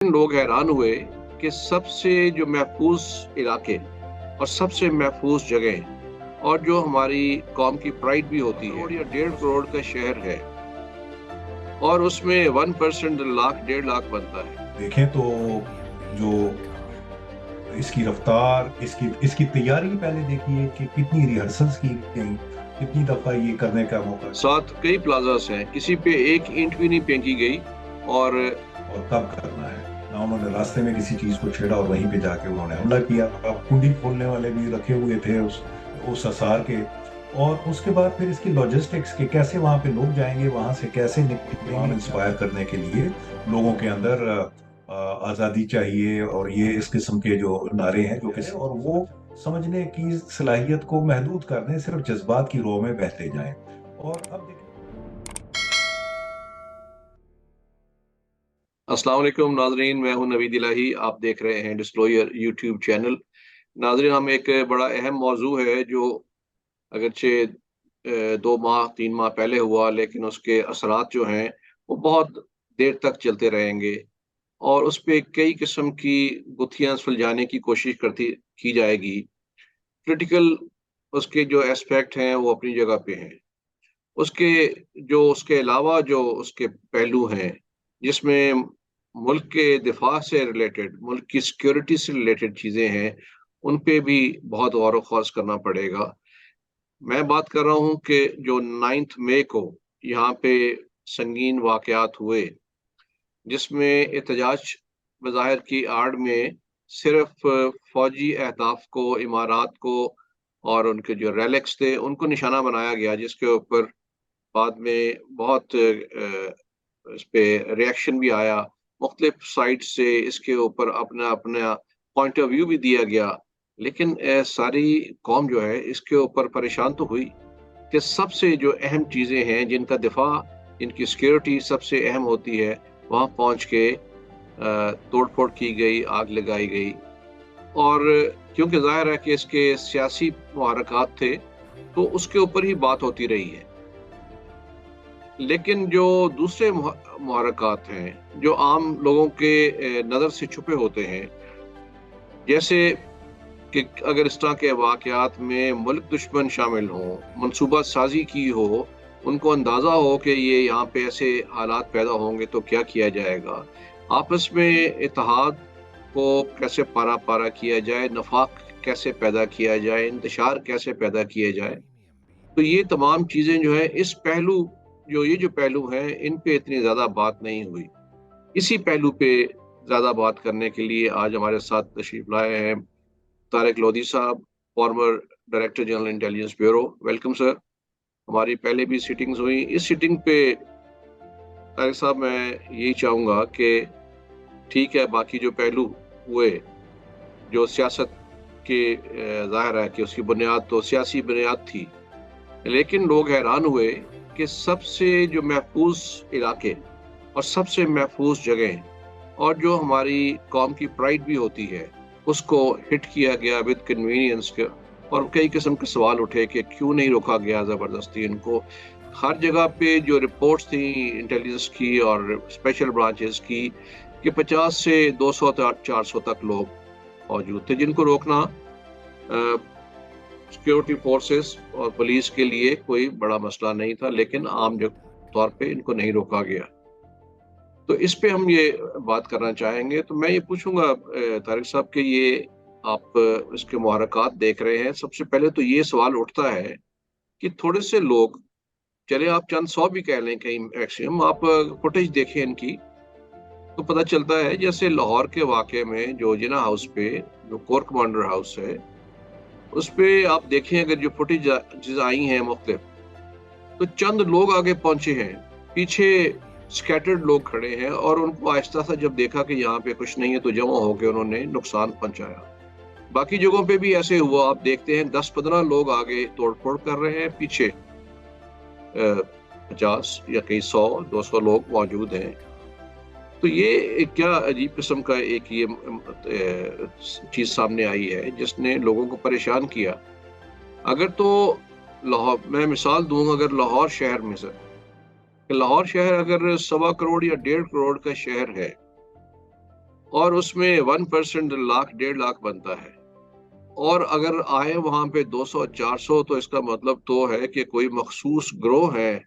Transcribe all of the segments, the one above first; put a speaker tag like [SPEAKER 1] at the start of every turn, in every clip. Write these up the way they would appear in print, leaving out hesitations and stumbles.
[SPEAKER 1] लोग हैरान हुए कि सबसे जो महफूज इलाके और सबसे महफूज जगह और जो हमारी कौम की प्राइड भी होती है, करोड़ या 1.5 करोड़ का शहर है और उसमें 1% लाख 1.5 लाख बनता है।
[SPEAKER 2] देखें तो जो इसकी रफ्तार, इसकी तैयारी पहले देखिए कि कितनी रिहर्सल्स की गई, कितनी दफा ये करने का मौका
[SPEAKER 1] साथ कई प्लाजास हैं, किसी पे एक ईंट भी नहीं फेंकी गई और
[SPEAKER 2] कब करना है ना। उन्होंने रास्ते में किसी चीज को छेड़ा और वहीं पे जाके उन्होंने हमला किया। अब कुंडी खोलने वाले भी रखे हुए थे उस असार के। और उसके बाद फिर इसकी लॉजिस्टिक्स के कैसे वहां पे लोग जाएंगे, वहां से कैसे निकलेंगे, इंस्पायर करने के लिए लोगों के अंदर आज़ादी चाहिए और ये इस किस्म के जो नारे हैं जो किसी और वो समझने की सलाहियत को महदूद कर दें, सिर्फ जज्बात की रो में बहते जाएं। और अब देखिए,
[SPEAKER 1] अस्सलाम वालेकुम नाजरीन, मैं हूं नवीद इलाही। आप देख रहे हैं डिस्क्लोजर यूट्यूब चैनल। नाजरीन, हम एक बड़ा अहम मौजू है जो अगरचे 2 माह 3 माह पहले हुआ, लेकिन उसके असरात जो हैं वो बहुत देर तक चलते रहेंगे और उस पे कई किस्म की गुत्थियां सुलझाने की कोशिश करती की जाएगी। क्रिटिकल उसके जो एस्पेक्ट हैं वो अपनी जगह पे हैं। उसके उसके अलावा जो उसके पहलू हैं जिसमें मुल्क के दिफा से रिलेटेड, मुल्क की सिक्योरिटी से रिलेटेड चीज़ें हैं, उन पे भी बहुत गौर व खौज करना पड़ेगा। मैं बात कर रहा हूँ कि जो 9 मई को यहाँ पे संगीन वाक़यात हुए, जिसमें एहतजाज बज़ाहिर की आड़ में सिर्फ फ़ौजी अहदाफ को, इमारात को और उनके जो रेलिक्स थे, उनको निशाना बनाया गया, जिसके ऊपर बाद में बहुत इस पे रिएक्शन भी आया। मुख्तलिफ साइड से इसके ऊपर अपना अपना पॉइंट ऑफ व्यू भी दिया गया। लेकिन सारी कौम जो है इसके ऊपर परेशान तो हुई कि सबसे जो अहम चीज़ें हैं जिनका दिफा, इनकी सिक्योरिटी सबसे अहम होती है, वहाँ पहुँच के तोड़ फोड़ की गई, आग लगाई गई। और क्योंकि जाहिर है कि इसके सियासी मुहारकात थे तो उसके ऊपर ही बात होती रही है। लेकिन जो दूसरे मुहारकात हैं जो आम लोगों के नज़र से छुपे होते हैं, जैसे कि अगर इस तरह के वाक़यात में मुल्क दुश्मन शामिल हों, मनसूबा साज़ी की हो, उनको अंदाज़ा हो कि ये यहाँ पे ऐसे हालात पैदा होंगे तो क्या किया जाएगा, आपस में इत्तेहाद को कैसे पारा-पारा किया जाए, नफाक कैसे पैदा किया जाए, इंतशार कैसे पैदा किया जाए। तो ये तमाम चीज़ें जो है इस पहलू ये जो पहलू हैं, इन पे इतनी ज़्यादा बात नहीं हुई। इसी पहलू पे ज़्यादा बात करने के लिए आज हमारे साथ तशरीफ़ लाए हैं तारिक लोधी साहब, farmer director general intelligence bureau. Welcome sir. हमारी पहले भी सिटिंग्स हुई। इस सिटिंग पे तारिक साहब, मैं यही चाहूँगा कि ठीक है, बाकी जो पहलू हुए, जो सियासत के ज़ाहिर है कि उसकी बुनियाद तो सियासी बुनियाद थी, लेकिन लोग हैरान हुए कि सबसे जो महफूज इलाके और सबसे महफूज जगह और जो हमारी कौम की प्राइड भी होती है, उसको हिट किया गया विद कन्वीनियंस के। और कई किस्म के सवाल उठे कि क्यों नहीं रोका गया ज़बरदस्ती इनको। हर जगह पे जो रिपोर्ट्स थी इंटेलिजेंस की और स्पेशल ब्रांचेस की कि 50 से 200 तक 400 तक लोग मौजूद थे, जिनको रोकना सिक्योरिटी फोर्सेस और पुलिस के लिए कोई बड़ा मसला नहीं था, लेकिन आम जो तौर पे इनको नहीं रोका गया। तो इस पे हम ये बात करना चाहेंगे। तो मैं ये पूछूंगा तारिक साहब कि ये आप इसके मुहर्रकात देख रहे हैं, सबसे पहले तो ये सवाल उठता है कि थोड़े से लोग, चले आप चंद 100 भी कह लें, कहीं मैक्सिमम आप फुटेज देखें इनकी, तो पता चलता है जैसे लाहौर के वाक़े में जो जिना हाउस पे जो कोर कमांडर हाउस है, उस पे आप देखें अगर जो फुटेज आई हैं मुख्तलिफ, तो चंद लोग आगे पहुंचे हैं, पीछे स्कैटर्ड लोग खड़े हैं और उनको आहिस्ता सा जब देखा कि यहाँ पे कुछ नहीं है तो जमा होकर उन्होंने नुकसान पहुंचाया। बाकी जगहों पे भी ऐसे हुआ, आप देखते हैं 10-15 लोग आगे तोड़फोड़ कर रहे हैं, पीछे 50 या कई 100-200 लोग मौजूद हैं। तो ये क्या अजीब किस्म का एक ये चीज सामने आई है जिसने लोगों को परेशान किया। अगर तो लाहौर, मैं मिसाल दूंगा, अगर लाहौर शहर में से, लाहौर शहर अगर 1.25 करोड़ या 1.5 करोड़ का शहर है, اور اس میں 1% لاکھ 1.5 لاکھ بنتا ہے، اور اگر آئے وہاں پہ 200 400، تو اس کا مطلب تو ہے کہ کوئی مخصوص گروہ ہے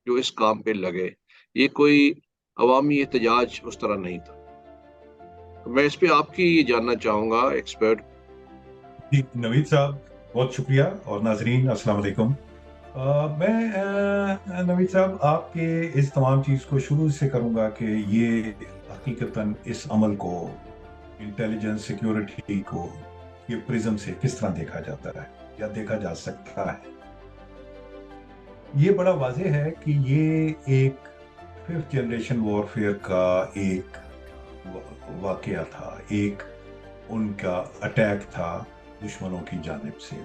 [SPEAKER 1] جو اس کام پہ لگے، یہ کوئی عوامی احتجاج اس طرح نہیں تھا۔ میں اس پہ آپ کی جاننا چاہوں گا ایکسپرٹ۔
[SPEAKER 2] جی نوید صاحب، بہت شکریہ، اور ناظرین السلام علیکم۔ میں نوید صاحب آپ کے اس تمام چیز کو شروع سے کروں گا کہ یہ حقیقتاً اس عمل کو، انٹیلیجنس سیکیورٹی کو، یہ پرزم سے کس طرح دیکھا جاتا ہے یا دیکھا جا سکتا ہے۔ یہ بڑا واضح ہے کہ یہ ایک 5th جنریشن وارفیئر کا ایک واقعہ تھا، ایک ان کا اٹیک تھا دشمنوں کی جانب سے۔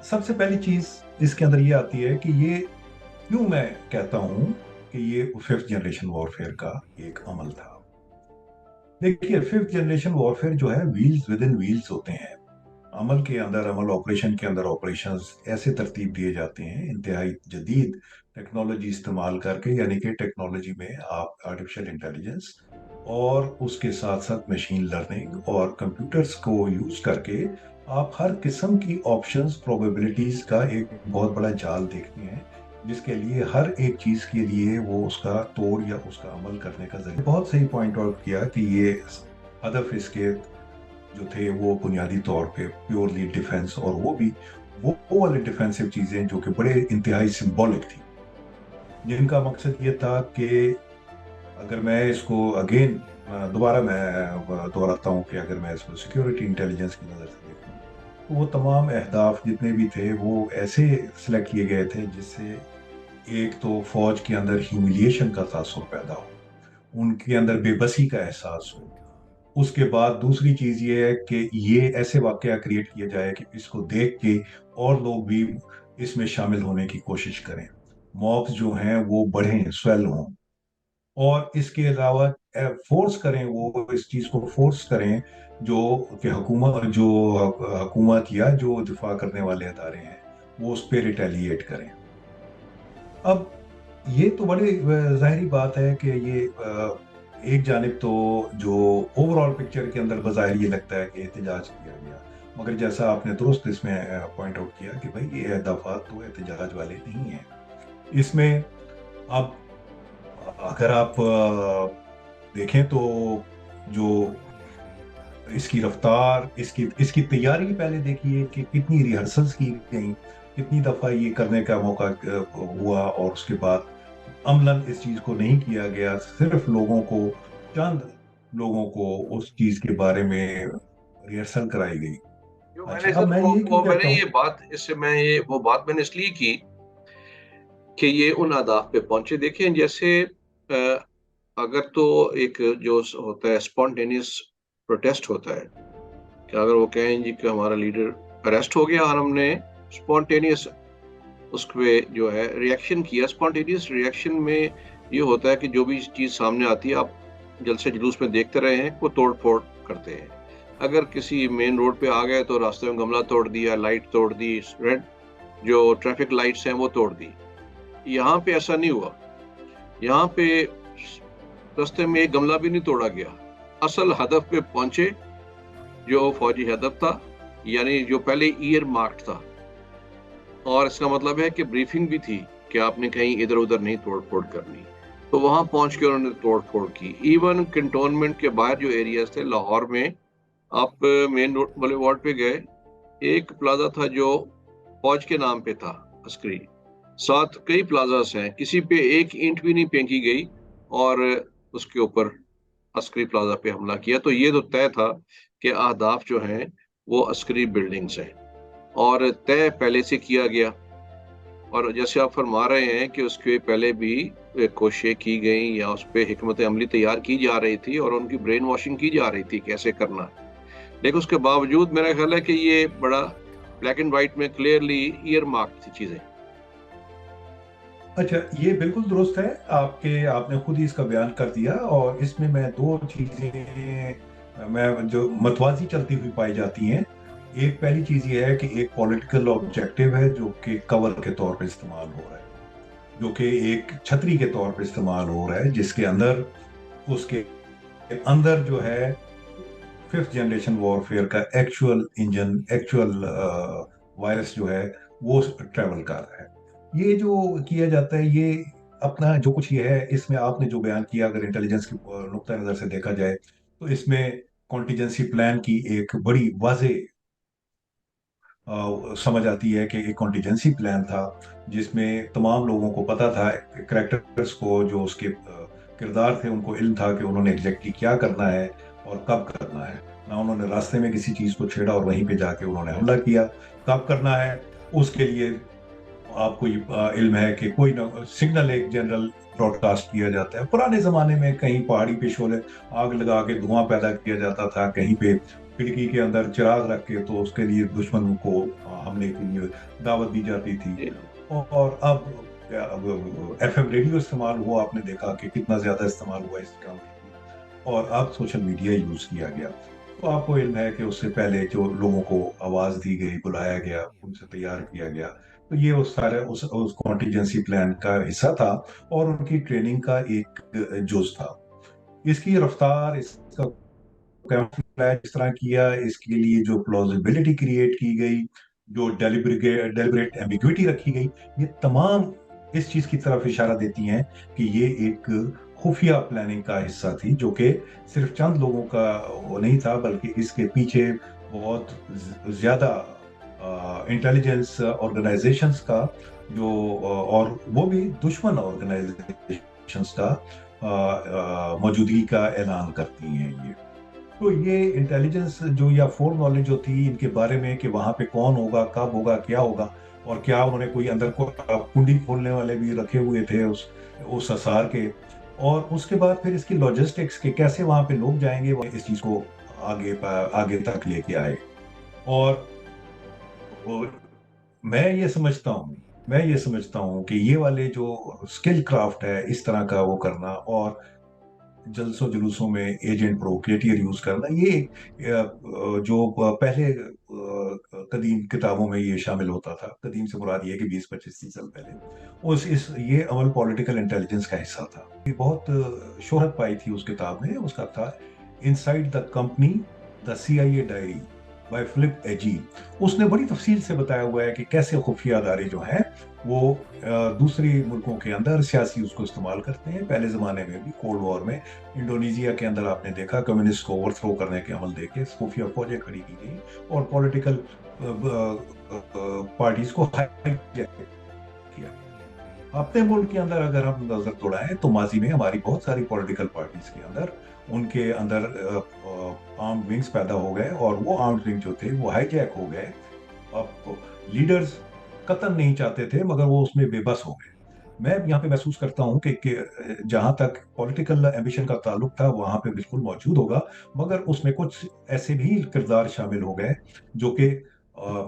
[SPEAKER 2] سب سے پہلی چیز اس کے اندر یہ آتی ہے کہ یہ کیوں میں کہتا ہوں کہ یہ 5th جنریشن وارفیئر کا ایک عمل تھا۔ دیکھیے 5th جنریشن وارفیئر جو ہے ویلز ود ان ویلز ہوتے ہیں، عمل کے اندر عمل، آپریشن کے اندر آپریشنز ایسے ترتیب دیے جاتے ہیں انتہائی جدید ٹیکنالوجی استعمال کر کے، یعنی کہ ٹیکنالوجی میں آپ آرٹیفیشل انٹیلیجنس اور اس کے ساتھ ساتھ مشین لرننگ اور کمپیوٹرز کو یوز کر کے آپ ہر قسم کی آپشنز، پروبیبلٹیز کا ایک بہت بڑا جال دیکھتے ہیں، جس کے لیے ہر ایک چیز کے لیے وہ اس کا توڑ یا اس کا عمل کرنے کا ذریعہ۔ بہت صحیح پوائنٹ آؤٹ کیا کہ یہ ہدف اس کے جو تھے وہ بنیادی طور پہ پیورلی ڈیفنس، اور وہ بھی وہ والے ڈیفنسو چیزیں جو کہ بڑے انتہائی سمبولک تھی، جن کا مقصد یہ تھا کہ اگر میں اس کو اگین دوبارہ میں دہراتا ہوں کہ اگر میں اس کو سیکیورٹی انٹیلیجنس کی نظر سے دیکھوں تو وہ تمام اہداف جتنے بھی تھے وہ ایسے سلیکٹ کیے گئے تھے جس سے ایک تو فوج کے اندر ہیوملیشن کا تاثر پیدا ہو، ان کے اندر بے بسی کا احساس ہو۔ اس کے بعد دوسری چیز یہ ہے کہ یہ ایسے واقعہ کریٹ کیا جائے کہ اس کو دیکھ کے اور لوگ بھی اس میں شامل ہونے کی کوشش کریں، موبس جو ہیں وہ بڑھیں، سویل ہوں، اور اس کے علاوہ فورس کریں، وہ اس چیز کو فورس کریں جو کہ حکومت یا جو دفاع کرنے والے ادارے ہیں وہ اس پہ ریٹیلیٹ کریں۔ اب یہ تو بڑی ظاہری بات ہے کہ یہ ایک جانب تو جو اوور آل پکچر کے اندر بظاہر یہ لگتا ہے کہ احتجاج کیا گیا، مگر جیسا آپ نے درست اس میں پوائنٹ آؤٹ کیا کہ بھائی یہ اہدافات تو احتجاج والے نہیں ہیں۔ اس میں اب اگر آپ دیکھیں تو جو اس کی رفتار، اس کی تیاری پہلے دیکھیے کہ کتنی ریہرسلز کی گئیں، کتنی دفعہ یہ کرنے کا موقع ہوا، اور اس کے بعد عملاً اس چیز کو نہیں کیا گیا، صرف چند لوگوں کو اس چیز کے بارے میں ریہرسل کرائی گئی۔
[SPEAKER 1] میں
[SPEAKER 2] اچھا،
[SPEAKER 1] نے
[SPEAKER 2] اب
[SPEAKER 1] سر
[SPEAKER 2] میں یہ کیوں
[SPEAKER 1] میں نے
[SPEAKER 2] کہتا ہوں؟
[SPEAKER 1] یہ بات اس سے وہ بات میں نے اس لیے کی کہ یہ ان اہداف پہ پہنچے۔ دیکھیں جیسے اگر تو ایک جو ہوتا ہے اسپونٹینیس پروٹیسٹ ہوتا ہے کہ اگر وہ کہیں جی کہ ہمارا لیڈر اریسٹ ہو گیا اور ہم نے اسپونٹینیس اس پہ جو ہے ریئیکشن کیا، اسپونٹینیس ریئیکشن میں یہ ہوتا ہے کہ جو بھی چیز سامنے آتی ہے آپ جلسے جلوس میں دیکھتے رہے ہیں، وہ توڑ پھوڑ کرتے ہیں۔ اگر کسی مین روڈ پہ آ گئے تو راستے میں گملہ توڑ دیا، لائٹ توڑ دی، ریڈ جو ٹریفک لائٹس ہیں وہ توڑ دی۔ یہاں پہ ایسا نہیں ہوا، یہاں پہ راستے میں ایک گملہ بھی نہیں توڑا گیا، اصل ہدف پہ پہنچے جو فوجی ہدف تھا، یعنی جو پہلے ایئر مارکڈ تھا، اور اس کا مطلب ہے کہ بریفنگ بھی تھی کہ آپ نے کہیں ادھر ادھر نہیں توڑ پھوڑ کرنی، تو وہاں پہنچ کے انہوں نے توڑ پھوڑ کی۔ ایون کنٹونمنٹ کے باہر جو ایریاز تھے لاہور میں، آپ مین روڈ بولے وارڈ پہ گئے، ایک پلازا تھا جو فوج کے نام پہ تھا عسکری، ساتھ کئی پلازاز ہیں، کسی پہ ایک اینٹ بھی نہیں پھینکی گئی اور اس کے اوپر عسکری پلازا پہ حملہ کیا۔ تو یہ تو طے تھا کہ اہداف جو ہیں وہ عسکری بلڈنگز ہیں، اور طے پہلے سے کیا گیا۔ اور جیسے آپ فرما رہے ہیں کہ اس کے پہلے بھی کوششیں کی گئیں یا اس پہ حکمت عملی تیار کی جا رہی تھی اور ان کی برین واشنگ کی جا رہی تھی کیسے کرنا، لیکن اس کے باوجود میرا خیال ہے کہ یہ بڑا بلیک اینڈ وائٹ میں کلیئرلی ایئر مارک تھی چیزیں۔
[SPEAKER 2] اچھا، یہ بالکل درست ہے، آپ نے خود ہی اس کا بیان کر دیا، اور اس میں دو چیزیں جو متوازی چلتی ہوئی پائی جاتی ہیں۔ ایک پہلی چیز یہ ہے کہ ایک پولیٹیکل آبجیکٹیو ہے جو کہ کور کے طور پہ استعمال ہو رہا ہے، جو کہ ایک چھتری کے طور پہ استعمال ہو رہا ہے، جس کے اندر اس کے अंदर जो है 5th जनरेशन वॉरफेयर का एक्चुअल इंजन, एक्चुअल वायरस जो है वो ट्रेवल कर रहा है। ये जो किया जाता है, ये अपना जो कुछ ये है, इसमें आपने जो बयान किया, अगर इंटेलिजेंस की नुक्ता नज़र से देखा जाए तो इसमें कॉन्टीजेंसी प्लान की एक बड़ी वाजे समझ आती है कि एक कॉन्टीजेंसी प्लान था जिसमें तमाम लोगों को पता था, करेक्टर्स को, जो उसके किरदार थे उनको इल्म था कि उन्होंने एग्जैक्टली क्या करना है और कब करना है। ना उन्होंने रास्ते में किसी चीज़ को छेड़ा और वहीं पे जाके उन्होंने हमला किया। कब करना है उसके लिए आपको इल्म है कि कोई ना सिग्नल एक जनरल ब्रॉडकास्ट किया जाता है। पुराने ज़माने में कहीं पहाड़ी पे शोले आग लगा के धुआं पैदा किया जाता था, कहीं पे खिड़की के अंदर चिराग रख के, तो उसके लिए दुश्मन को हमले के लिए दावत दी जाती थी। और अब एफएम रेडियो इस्तेमाल हुआ, आपने देखा कि कितना ज्यादा इस्तेमाल हुआ इस काम के लिए। और अब सोशल मीडिया यूज किया गया। तो आपको इल्म है कि उससे पहले जो लोगों को आवाज दी गई, बुलाया गया, उनसे तैयार किया गया, तो ये उस सारे उस कॉन्टीजेंसी प्लान का हिस्सा था और उनकी ट्रेनिंग का एक जुज था। इसकी रफ्तार, इसका कैमोफ्लेज इस तरह किया, इसके लिए जो प्लॉजिबिलिटी क्रिएट की गई, जो डेलिबरेट एम्बिग्विटी रखी गई, ये तमाम इस चीज की तरफ इशारा देती हैं कि ये एक खुफिया प्लानिंग का हिस्सा थी, जो कि सिर्फ चंद लोगों का वो नहीं था, बल्कि इसके पीछे बहुत ज्यादा इंटेलिजेंस ऑर्गेनाइजेशंस का जो और वो भी दुश्मन ऑर्गेनाइजेशंस का मौजूदगी का ऐलान करती हैं ये। तो ये इंटेलिजेंस जो या फोर नॉलेज जो थी इनके बारे में कि वहां पे कौन होगा, कब होगा, क्या होगा, और क्या उन्होंने कोई अंदर को कुंडी खोलने वाले भी रखे हुए थे उस असार के। और उसके बाद फिर इसकी लॉजिस्टिक्स के कैसे वहां पे लोग जाएंगे, वो इस चीज को आगे तक लेके आए। और वो- मैं ये समझता हूँ मैं ये समझता हूँ कि ये वाले जो स्किल क्राफ्ट है, इस तरह का वो करना और जलसों जुलूसों में एजेंट प्रोवोकेटिव यूज करना, ये जो पहले कदीम किताबों में ये शामिल होता था। कदीम से मुराद ये कि 20-25-30 साल पहले ये अमल पॉलिटिकल इंटेलिजेंस का हिस्सा था। ये बहुत शोहरत पाई थी उस किताब में। उसका था inside the company, the CIA diary by Philip Agee. उसने बड़ी तफसील से बताया हुआ है कि कैसे खुफिया अदारे जो हैं वो दूसरे मुल्कों के अंदर सियासी उसको इस्तेमाल करते हैं। पहले ज़माने में भी कोल्ड वॉर में इंडोनेशिया के अंदर आपने देखा, कम्युनिस्ट को ओवरथ्रो करने के अमल देके खुफिया फौजें खड़ी की गई और पॉलिटिकल पार्टीज को हाईजैक किया। अपने मुल्क के अंदर अगर हम नजर दौड़ाएं तो माजी में हमारी बहुत सारी पॉलिटिकल पार्टीज के अंदर, उनके अंदर आर्म्ड विंग्स पैदा हो गए और वो आर्म्ड विंग जो थे वो हाईजैक हो गए। अब लीडर्स कतन नहीं चाहते थे मगर वो उसमें बेबस हो गए। मैं यहाँ पे महसूस करता हूँ कि जहाँ तक पॉलिटिकल एम्बिशन का ताल्लुक था वहाँ पे बिल्कुल मौजूद होगा, मगर उसमें कुछ ऐसे भी किरदार शामिल हो गए जो कि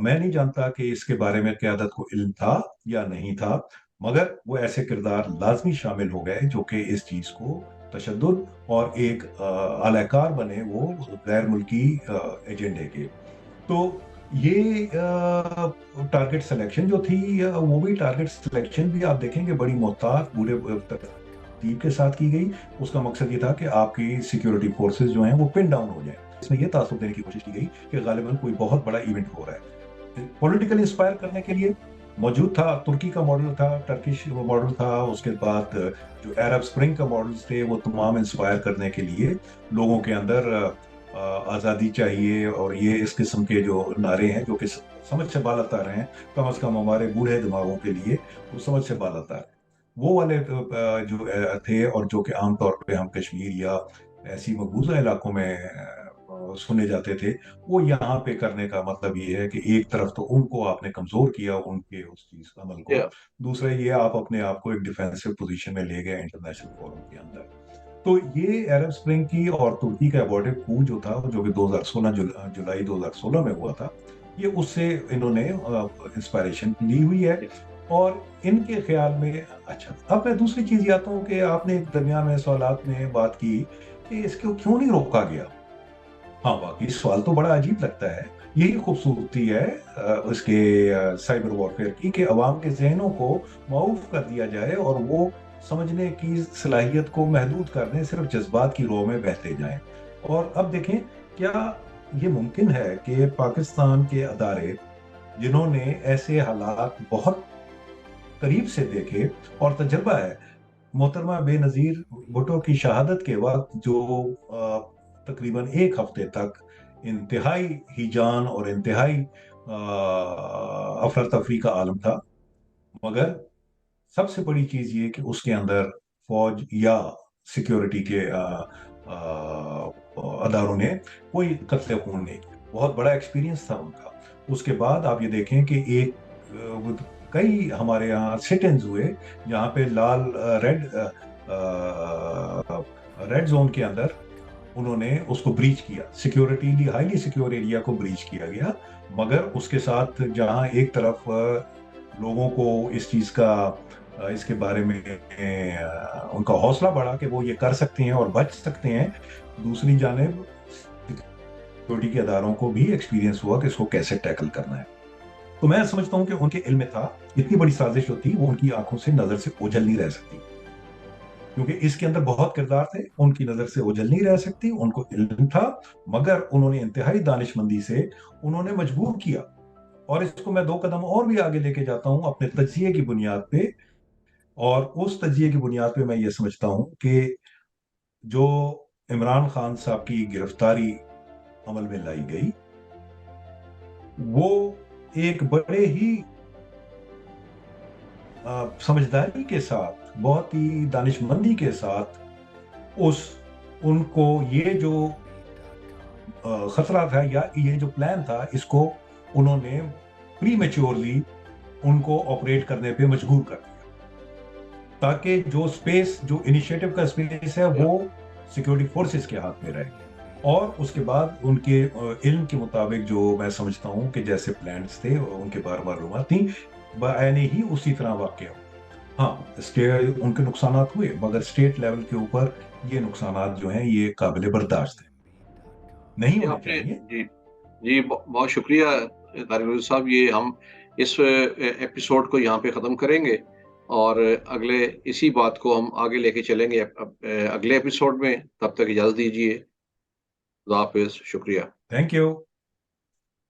[SPEAKER 2] मैं नहीं जानता कि इसके बारे में क़यादत को इल्म था या नहीं था, मगर वो ऐसे किरदार लाजमी शामिल हो गए जो कि इस चीज़ को तशद्दुद और एक आलाकार बने वो गैर मुल्की एजेंडे के। तो ये टारगेट सिलेक्शन जो थी, वो भी टारगेट सिलेक्शन भी आप देखेंगे बड़ी मोहतात पूरे तरतीब के साथ की गई। उसका मकसद ये था कि आपकी सिक्योरिटी फोर्सेस जो हैं वो पिन डाउन हो जाए। इसमें ये तासुब देने की कोशिश की गई कि गालिबन कोई बहुत बड़ा इवेंट हो रहा है। पॉलिटिकल इंस्पायर करने के लिए मौजूद था, तुर्की का मॉडल था, टर्किश मॉडल था, उसके बाद जो अरब स्प्रिंग का मॉडल्स थे वो तमाम इंस्पायर करने के लिए लोगों के अंदर आज़ादी चाहिए और ये इस किस्म के जो नारे हैं जो कि समझ से बालातर हैं, कम अज़ कम हमारे बूढ़े दिमागों के लिए वो समझ से बालातर है, वो वाले जो थे। और जो कि आमतौर पे हम कश्मीर या ऐसी मकबूजा इलाकों में सुने जाते थे, वो यहाँ पे करने का मतलब ये है कि एक तरफ तो उनको आपने कमजोर किया, उनके उस चीज अमल को, दूसरा ये आप अपने आप को एक डिफेंसिव पोजीशन में ले गए इंटरनेशनल फोरम के अंदर। तो ये अरब स्प्रिंग की और तुर्की का एबॉर्टिव कू जो था, जो कि 2016 जुलाई 2016 में हुआ था, ये उससे इन्होंने इंस्पायरेशन ली हुई है। और इनके ख्याल में, अच्छा अब मैं दूसरी चीज आता हूँ कि आपने दरमियान में सवालात में बात की कि इसको क्यों नहीं रोका गया। हाँ, बाकी सवाल तो बड़ा अजीब लगता है। यही खूबसूरती है इसके साइबर वॉरफेयर की कि अवाम के जहनों को माऊफ कर दिया जाए और वो سمجھنے کی صلاحیت کو محدود کر دیں، صرف جذبات کی رو میں بہتے جائیں۔ اور اب دیکھیں، کیا یہ ممکن ہے کہ پاکستان کے ادارے جنہوں نے ایسے حالات بہت قریب سے دیکھے اور تجربہ ہے، محترمہ بے نظیر بھٹو کی شہادت کے وقت جو تقریباً ایک ہفتے تک انتہائی ہیجان اور انتہائی افراتفری کا عالم تھا، مگر سب سے بڑی چیز یہ کہ اس کے اندر فوج یا سیکیورٹی کے اداروں نے کوئی قتل خون نہیں کیا۔ بہت بڑا ایکسپیرینس تھا ان کا۔ اس کے بعد آپ یہ دیکھیں کہ کئی ہمارے یہاں سٹنز ہوئے جہاں پہ لال ریڈ زون کے اندر انہوں نے اس کو بریچ کیا، سیکیورٹی ہائیلی سیکیور ایریا کو بریچ کیا گیا، مگر اس کے ساتھ جہاں ایک طرف لوگوں کو اس چیز کا اس کے بارے میں ان کا حوصلہ بڑھا کہ وہ یہ کر سکتے ہیں اور بچ سکتے ہیں، دوسری جانب سیکیورٹی کے اداروں کو بھی ایکسپیرینس ہوا کہ اس کو کیسے ٹیکل کرنا ہے۔ تو میں سمجھتا ہوں کہ ان کے علم میں تھا، اتنی بڑی سازش ہوتی وہ ان کی آنکھوں سے نظر سے اوجھل نہیں رہ سکتی، کیونکہ اس کے اندر بہت کردار تھے، ان کی نظر سے اوجھل نہیں رہ سکتی، ان کو علم تھا، مگر انہوں نے انتہائی دانش مندی سے انہوں نے مجبور کیا۔ اور اس کو میں 2 قدم اور بھی آگے لے کے جاتا ہوں اپنے تجزیے کی بنیاد پہ، اور اس تجزیے کی بنیاد پہ میں یہ سمجھتا ہوں کہ جو عمران خان صاحب کی گرفتاری عمل میں لائی گئی، وہ ایک بڑے ہی سمجھداری کے ساتھ، بہت ہی دانش مندی کے ساتھ ان کو یہ جو خطرہ تھا یا یہ جو پلان تھا، اس کو انہوں نے پری میچورلی ان کو آپریٹ کرنے پہ مجبور کر دیا، تاکہ جو سپیس، جو انیشیٹو کا سپیس ہے، وہ سیکیورٹی فورسز کے ہاتھ میں رہے۔ اور اس کے بعد ان کے علم کے مطابق جو میں سمجھتا ہوں کہ جیسے پلانز تھے، ان کے بار معلومات تھیں، بعینی ہی اسی طرح واقع ہو۔ ہاں، ان کے نقصانات ہوئے، مگر اسٹیٹ لیول کے اوپر یہ نقصانات جو ہیں یہ قابل برداشت ہیں، نہیں
[SPEAKER 1] جی
[SPEAKER 2] ہونے
[SPEAKER 1] آپ نے
[SPEAKER 2] چاہیے۔
[SPEAKER 1] جی جی بہت شکریہ طارق عزیز صاحب، یہ ہم اس ایپیسوڈ کو یہاں پہ ختم کریں گے، اور اسی بات کو ہم آگے لے کے چلیں گے اگلے ایپیسوڈ میں۔ تب تک اجازت دیجیے، خدا حافظ، شکریہ۔
[SPEAKER 2] Thank you.